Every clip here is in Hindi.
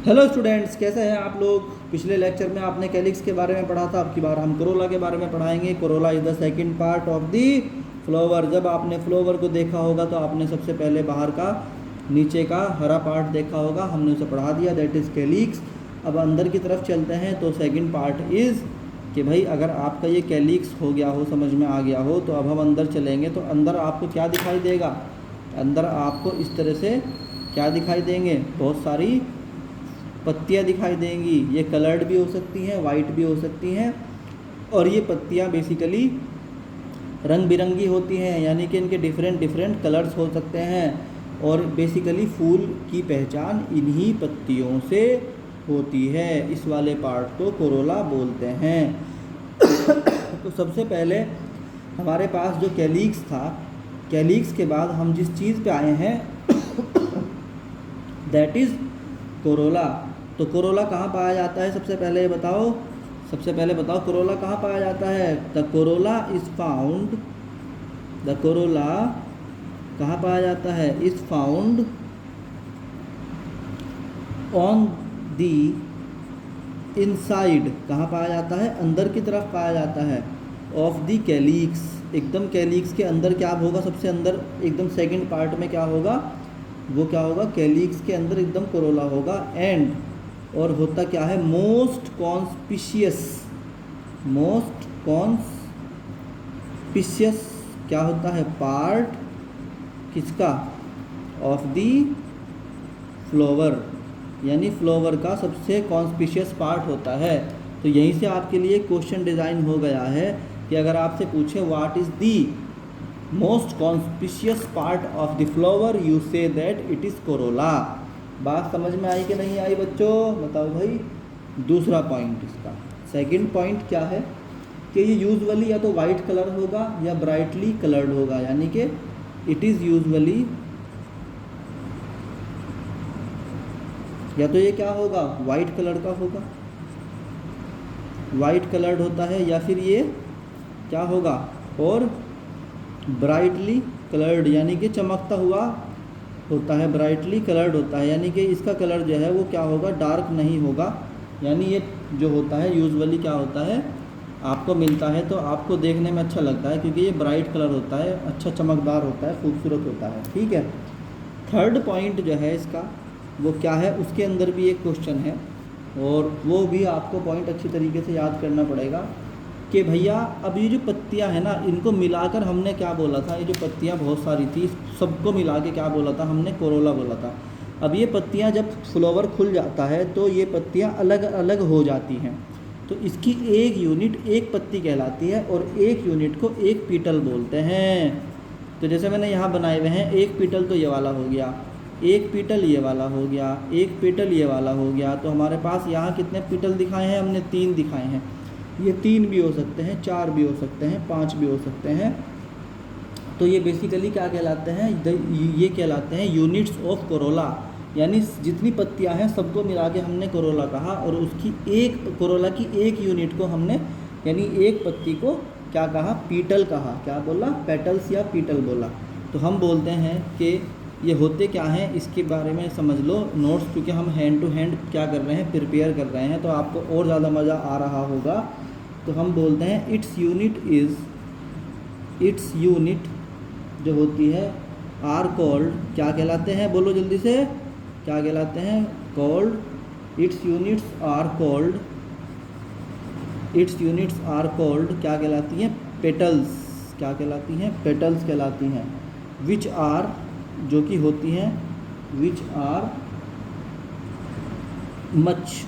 हेलो स्टूडेंट्स, कैसे हैं आप लोग। पिछले लेक्चर में आपने कैलिक्स के बारे में पढ़ा था। अब की बार हम कोरोला के बारे में पढ़ाएंगे। Corolla is the second part of the flower. जब आपने फ्लावर को देखा होगा तो आपने सबसे पहले बाहर का नीचे का हरा पार्ट देखा होगा, हमने उसे पढ़ा दिया, दैट इज़ कैलिक्स। अब अंदर की तरफ चलते हैं तो सेकंड पार्ट इज़ कि भाई अगर आपका ये कैलिक्स हो गया हो, समझ में आ गया हो, तो अब हम अंदर चलेंगे तो अंदर आपको क्या दिखाई देगा। अंदर आपको इस तरह से क्या दिखाई देंगे, बहुत सारी पत्तियां दिखाई देंगी। ये कलर्ड भी हो सकती हैं, वाइट भी हो सकती हैं, और ये पत्तियां बेसिकली रंग बिरंगी होती हैं, यानी कि इनके डिफरेंट डिफरेंट कलर्स हो सकते हैं। और बेसिकली फूल की पहचान इन्हीं पत्तियों से होती है। इस वाले पार्ट को कोरोला बोलते हैं। तो सबसे पहले हमारे पास जो कैलिक्स था, कैलिक्स के बाद हम जिस चीज़ पे आए हैं दैट इज़ कोरोला। तो कोरोला कहाँ पाया जाता है, सबसे पहले बताओ, सबसे पहले बताओ कोरोला कहाँ पाया जाता है। The Corolla is found, the Corolla कहाँ पाया जाता है, is found on the inside. कहाँ पाया जाता है, अंदर की तरफ पाया जाता है, ऑफ दी कैलिक्स। एकदम कैलिक्स के अंदर क्या होगा, सबसे अंदर एकदम सेकंड पार्ट में क्या होगा, वो क्या होगा, कैलिक्स के अंदर एकदम कोरोला होगा। एंड और होता क्या है, मोस्ट कॉन्स्पिशियस, मोस्ट कॉन्स्पिशियस क्या होता है, पार्ट किसका, ऑफ दी फ्लावर, यानी फ्लावर का सबसे कॉन्स्पिशियस पार्ट होता है। तो यहीं से आपके लिए क्वेश्चन डिज़ाइन हो गया है कि अगर आपसे पूछे what is the most conspicuous part of the flower, you say that it is Corolla. बात समझ में आई कि नहीं आई बच्चों, बताओ भाई। दूसरा पॉइंट इसका, सेकंड पॉइंट क्या है कि ये यूजुअली या तो वाइट कलर होगा या ब्राइटली कलर्ड होगा, यानी कि इट इज़ यूजुअली, या तो ये क्या होगा, वाइट कलर का होगा, वाइट कलर्ड होता है, या फिर ये क्या होगा, और ब्राइटली कलर्ड यानी कि चमकता हुआ होता है, ब्राइटली कलर्ड होता है, यानी कि इसका कलर जो है वो क्या होगा, डार्क नहीं होगा। यानी ये जो होता है यूजुअली क्या होता है, आपको मिलता है तो आपको देखने में अच्छा लगता है क्योंकि ये ब्राइट कलर होता है, अच्छा चमकदार होता है, खूबसूरत होता है। ठीक है। थर्ड पॉइंट जो है इसका वो क्या है, उसके अंदर भी एक क्वेश्चन है और वो भी आपको पॉइंट अच्छी तरीके से याद करना पड़ेगा कि भैया अब ये जो पत्तियां हैं ना, इनको मिलाकर हमने क्या बोला था, ये जो पत्तियां बहुत सारी थी सबको मिला के क्या बोला था हमने, कोरोला बोला था। अब ये पत्तियां जब फ्लावर खुल जाता है तो ये पत्तियां अलग अलग हो जाती हैं, तो इसकी एक यूनिट एक पत्ती कहलाती है और एक यूनिट को एक पीटल बोलते हैं। तो जैसे मैंने यहाँ बनाए हुए हैं, एक पीटल तो ये वाला हो गया, एक पीटल ये वाला हो गया, एक पीटल ये वाला हो गया। तो हमारे पास यहाँ कितने पीटल दिखाए हैं, हमने 3 दिखाए हैं। ये 3 भी हो सकते हैं, 4 भी हो सकते हैं, 5 भी हो सकते हैं। तो ये बेसिकली क्या कहलाते हैं, ये कहलाते हैं यूनिट्स ऑफ कोरोला, यानी जितनी पत्तियां हैं सबको मिला के हमने कोरोला कहा, और उसकी एक कोरोला की एक यूनिट को हमने, यानी एक पत्ती को क्या कहा, पीटल कहा। क्या बोला, पेटल्स या पीटल बोला। तो हम बोलते हैं कि ये होते क्या हैं, इसके बारे में समझ लो नोट्स, क्योंकि हम हैंड टू हैंड क्या कर रहे हैं, प्रिपेयर कर रहे हैं, तो आपको और ज़्यादा मज़ा आ रहा होगा। तो हम बोलते हैं its unit is, its unit जो होती है आर कॉल्ड, क्या कहलाते हैं, बोलो जल्दी से, क्या कहलाते हैं, called, its units are called, its units are called क्या कहलाती हैं, पेटल्स। क्या कहलाती हैं, पेटल्स कहलाती हैं। विच आर, जो कि होती हैं, which are much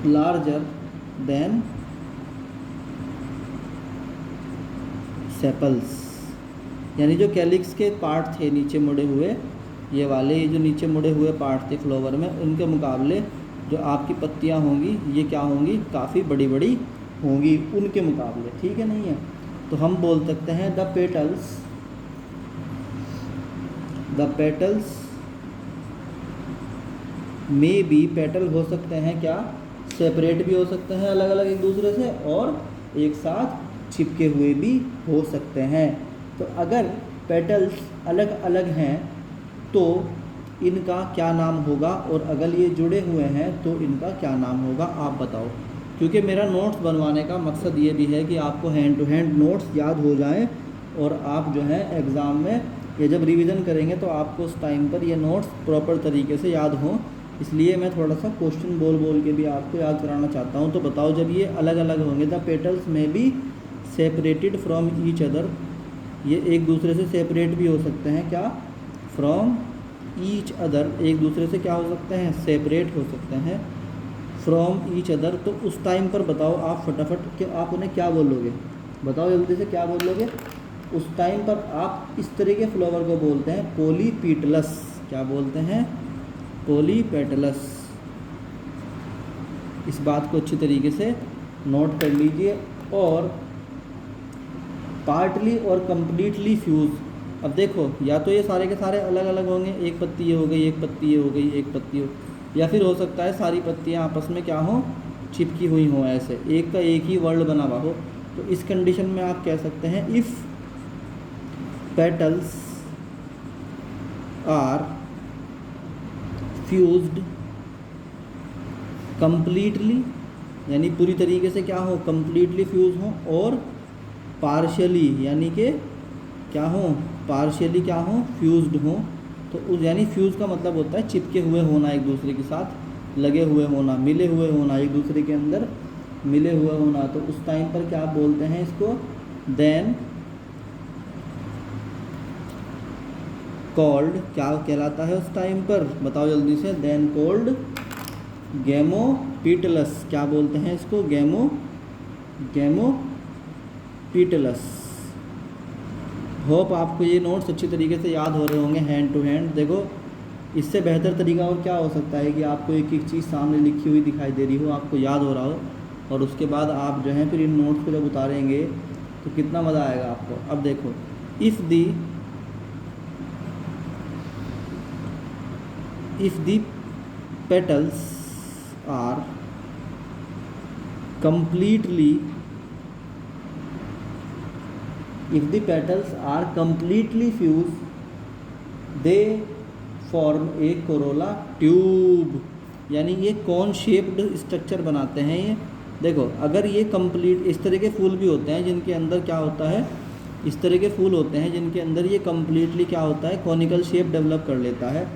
larger than sepals, यानी जो कैलिक्स के पार्ट थे नीचे मुड़े हुए, ये वाले, ये जो नीचे मुड़े हुए पार्ट थे फ्लावर में, उनके मुकाबले जो आपकी पत्तियां होंगी ये क्या होंगी, काफ़ी बड़ी बड़ी होंगी उनके मुकाबले। ठीक है, नहीं है। तो हम बोल सकते हैं the petals, the petals may B, petal हो सकते हैं क्या, सेपरेट भी हो सकते हैं अलग अलग एक दूसरे से, और एक साथ चिपके हुए भी हो सकते हैं। तो अगर पेटल्स अलग अलग हैं तो इनका क्या नाम होगा, और अगर ये जुड़े हुए हैं तो इनका क्या नाम होगा, आप बताओ। क्योंकि मेरा नोट्स बनवाने का मकसद ये भी है कि आपको हैंड टू हैंड नोट्स याद हो जाएं, और आप जो है एग्ज़ाम में ये जब रिवीजन करेंगे तो आपको उस टाइम पर ये नोट्स प्रॉपर तरीके से याद हों। इसलिए मैं थोड़ा सा क्वेश्चन बोल बोल के भी आपको याद कराना चाहता हूँ। तो बताओ, जब ये अलग अलग होंगे, the petals may be separated from each other, ये एक दूसरे से सेपरेट भी हो सकते हैं, क्या, फ्रॉम ईच अदर, एक दूसरे से क्या हो सकते हैं, सेपरेट हो सकते हैं, फ्रॉम ईच अदर। तो उस टाइम पर बताओ आप फटाफट कि आप उन्हें क्या बोलोगे, बताओ जल्दी से क्या बोलोगे। उस टाइम पर आप इस तरह के फ्लावर को बोलते हैं पोलीपेटलस, क्या बोलते हैं, पोलीपेटलस। इस बात को अच्छी तरीके से नोट कर लीजिए। और पार्टली और कंप्लीटली फ्यूज, अब देखो या तो ये सारे के सारे अलग अलग होंगे, एक पत्ती ये हो गई, एक पत्ती ये हो गई, एक पत्ती हो, या फिर हो सकता है सारी पत्तियां आपस में क्या हो, चिपकी हुई हों, ऐसे एक का एक ही वर्ड बना हुआ हो। तो इस कंडीशन में आप कह सकते हैं if petals are fused completely, यानी पूरी तरीके से क्या हो, कंप्लीटली फ्यूज हो, और पार्शियली यानी कि क्या हो, पार्शियली क्या हो, फ्यूज्ड हो। तो उस यानी फ्यूज़ का मतलब होता है चिपके हुए होना, एक दूसरे के साथ लगे हुए होना, मिले हुए होना, एक दूसरे के अंदर मिले हुए होना। तो उस टाइम पर क्या बोलते हैं इसको, देन कॉल्ड, क्या कहलाता है उस टाइम पर, बताओ जल्दी से, देन कॉल्ड गैमोपेटलस, क्या बोलते हैं इसको, गैमोपेटलस। होप आपको ये नोट्स अच्छी तरीके से याद हो रहे होंगे हैंड टू हैंड। देखो इससे बेहतर तरीका और क्या हो सकता है कि आपको एक एक चीज़ सामने लिखी हुई दिखाई दे रही हो, आपको याद हो रहा हो, और उसके बाद आप जो है फिर इन नोट्स को जब उतारेंगे तो कितना मज़ा आएगा आपको। अब देखो, if the petals are completely fused, they form a corolla tube, यानी ये कौन शेप्ड स्ट्रक्चर बनाते हैं ये। देखो अगर ये कंप्लीट, इस तरह के फूल भी होते हैं जिनके अंदर क्या होता है, इस तरह के फूल होते हैं जिनके अंदर ये कम्प्लीटली क्या होता है, कॉनिकल शेप डेवलप कर लेता है,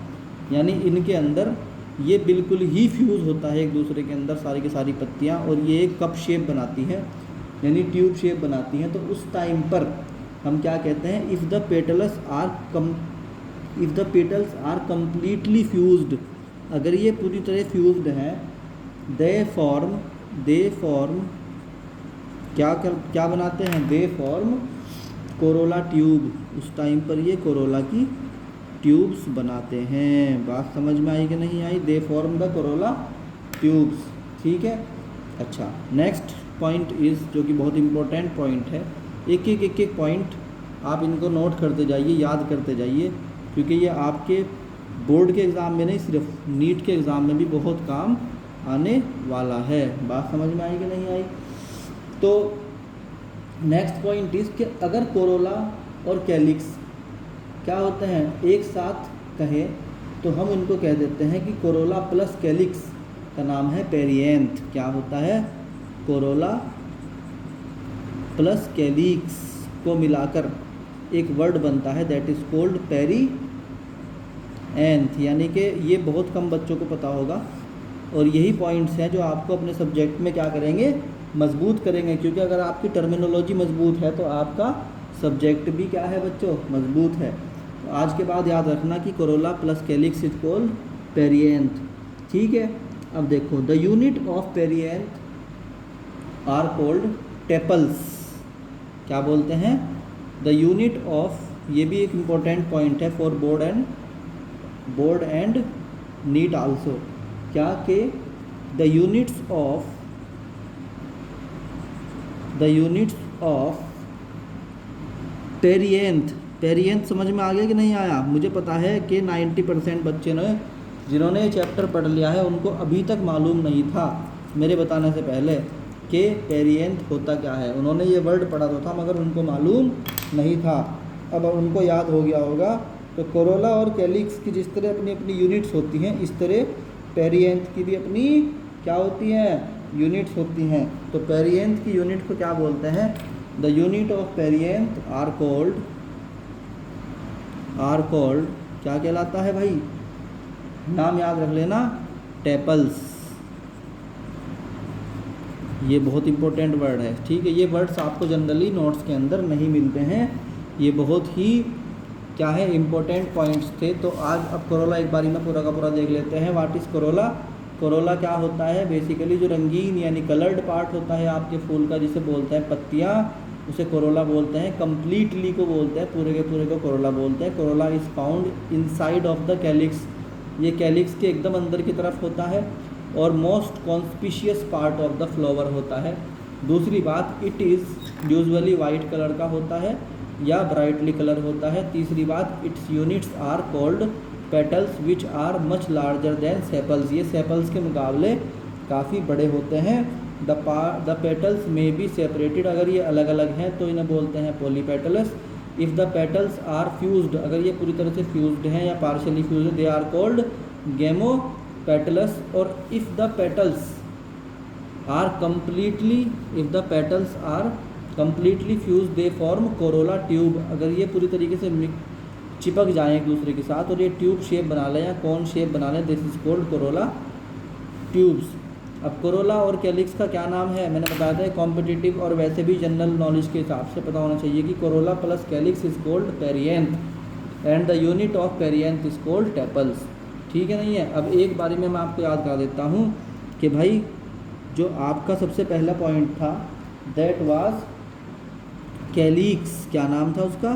यानी इनके अंदर ये बिल्कुल ही फ्यूज़ होता है एक दूसरे के अंदर सारी की सारी पत्तियाँ, और ये एक कप शेप बनाती है, यानी ट्यूब शेप बनाती हैं। तो उस टाइम पर हम क्या कहते हैं, if the petals are completely fused, अगर ये पूरी तरह फ्यूज्ड हैं, दे फॉर्म क्या बनाते हैं, दे फॉर्म कोरोला ट्यूब, उस टाइम पर ये कोरोला की ट्यूब्स बनाते हैं। बात समझ में आई कि नहीं आई, they form the corolla tubes, ठीक है। अच्छा, नेक्स्ट पॉइंट इज़, जो कि बहुत इंपॉर्टेंट पॉइंट है, एक एक पॉइंट आप इनको नोट करते जाइए, याद करते जाइए, क्योंकि ये आपके बोर्ड के एग्ज़ाम में नहीं, सिर्फ नीट के एग्ज़ाम में भी बहुत काम आने वाला है। बात समझ में आई कि नहीं आई। तो नेक्स्ट पॉइंट इज़ कि अगर कोरोला और कैलिक्स क्या होते हैं, एक साथ कहें तो हम उनको कह देते हैं कि कोरोला प्लस कैलिक्स का नाम है पेरिएंथ। क्या होता है, कोरोला प्लस कैलिक्स को मिलाकर एक वर्ड बनता है, दैट इज़ कॉल्ड पेरिएंथ। यानी कि ये बहुत कम बच्चों को पता होगा, और यही पॉइंट्स हैं जो आपको अपने सब्जेक्ट में क्या करेंगे, मजबूत करेंगे। क्योंकि अगर आपकी टर्मिनोलॉजी मजबूत है तो आपका सब्जेक्ट भी क्या है बच्चों, मजबूत है। तो आज के बाद याद रखना कि corolla plus calyx is called perianth, ठीक है। अब देखो, the unit of perianth are called tepals, क्या बोलते हैं, द यूनिट ऑफ, ये भी एक इम्पोर्टेंट पॉइंट है for board and NEET also, क्या कि द यूनिट्स ऑफ पेरिएंथ समझ में आ गया कि नहीं आया। मुझे पता है कि 90% बच्चे ने जिन्होंने ये चैप्टर पढ़ लिया है उनको अभी तक मालूम नहीं था मेरे बताने से पहले कि पेरिएंथ होता क्या है। उन्होंने ये वर्ड पढ़ा तो था मगर उनको मालूम नहीं था, अब उनको याद हो गया होगा। तो कोरोला और कैलिक्स की जिस तरह अपनी अपनी यूनिट्स होती हैं, इस तरह पेरिएंथ की भी अपनी क्या होती हैं, यूनिट्स होती हैं। तो पेरिएंथ की यूनिट को क्या बोलते हैं, the unit of perianth are called क्या कहलाता है भाई, नाम याद रख लेना, टेपल्स। ये बहुत इंपॉर्टेंट वर्ड है, ठीक है। ये वर्ड्स आपको जनरली नोट्स के अंदर नहीं मिलते हैं, ये बहुत ही क्या है, इंपॉर्टेंट पॉइंट्स थे। तो आज अब कोरोला एक बारी में पूरा का पूरा देख लेते हैं। What is Corolla. कोरोला क्या होता है, बेसिकली जो रंगीन यानी कलर्ड पार्ट होता है आपके फूल का, जिसे बोलते हैं पत्तियाँ, उसे कोरोला बोलते हैं। कंप्लीटली को बोलते हैं, पूरे के पूरे को कोरोला बोलते हैं। Corolla is found inside of the calyx, ये कैलिक्स के एकदम अंदर की तरफ होता है, और most conspicuous part of the flower होता है। दूसरी बात, it is usually white colour का होता है या ब्राइटली कलर होता है। तीसरी बात, its units are called petals which are much larger than sepals, ये सेपल्स के मुकाबले काफ़ी बड़े होते हैं। The petals may be separated, अगर ये अलग अलग हैं तो इन्हें बोलते हैं polypetalous. If the petals are fused, अगर ये पूरी तरह से फ्यूज्ड हैं या partially fused, they are called gamopetalous. और if the petals are completely fused they form corolla tube, अगर ये पूरी तरीके से चिपक जाएं एक दूसरे के साथ और ये ट्यूब शेप बना लें या कॉन शेप बना लें, this is called Corolla tubes. अब कोरोला और कैलिक्स का क्या नाम है, मैंने बताया था कॉम्पिटिटिव और वैसे भी जनरल नॉलेज के हिसाब से पता होना चाहिए कि corolla plus calyx is called perianth and the unit of perianth is called tepals, ठीक है नहीं है। अब एक बारी में मैं आपको याद करा देता हूँ कि भाई जो आपका सबसे पहला पॉइंट था दैट वाज कैलिक्स, क्या नाम था उसका,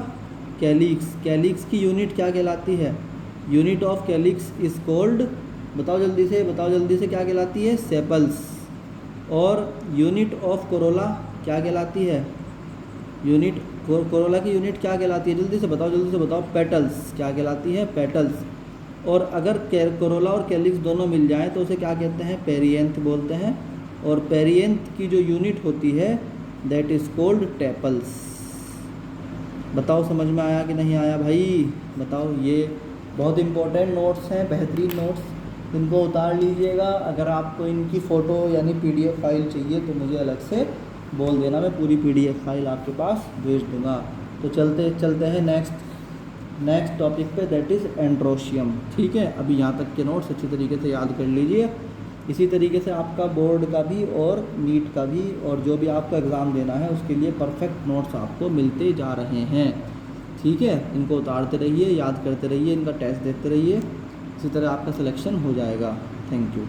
कैलिक्स। कैलिक्स की यूनिट क्या कहलाती है, unit of calyx is called, बताओ जल्दी से क्या कहलाती है, सेपल्स। और यूनिट ऑफ कोरोला क्या कहलाती है, यूनिट कोरोला की यूनिट क्या कहलाती है, जल्दी से बताओ, पेटल्स। क्या कहलाती है, पेटल्स। और अगर कोरोला और कैलिक्स दोनों मिल जाएं तो उसे क्या कहते हैं, पेरिएंथ बोलते हैं। और पेरिएंथ की जो यूनिट होती है दैट इज़ कॉल्ड टेपल्स। बताओ समझ में आया कि नहीं आया भाई, बताओ। ये बहुत इंपॉर्टेंट नोट्स हैं, बेहतरीन नोट्स, इनको उतार लीजिएगा। अगर आपको इनकी फ़ोटो यानी PDF फाइल चाहिए तो मुझे अलग से बोल देना, मैं पूरी PDF फाइल आपके पास भेज दूँगा। तो चलते हैं नेक्स्ट टॉपिक पे, दैट इज़ एंड्रोशियम, ठीक है। अभी यहाँ तक के नोट्स अच्छी तरीके से याद कर लीजिए। इसी तरीके से आपका बोर्ड का भी और नीट का भी और जो भी आपका एग्ज़ाम देना है उसके लिए परफेक्ट नोट्स आपको मिलते जा रहे हैं, ठीक है। इनको उतारते रहिए, याद करते रहिए, इनका टेस्ट देते रहिए, इसी तरह आपका सिलेक्शन हो जाएगा। Thank you.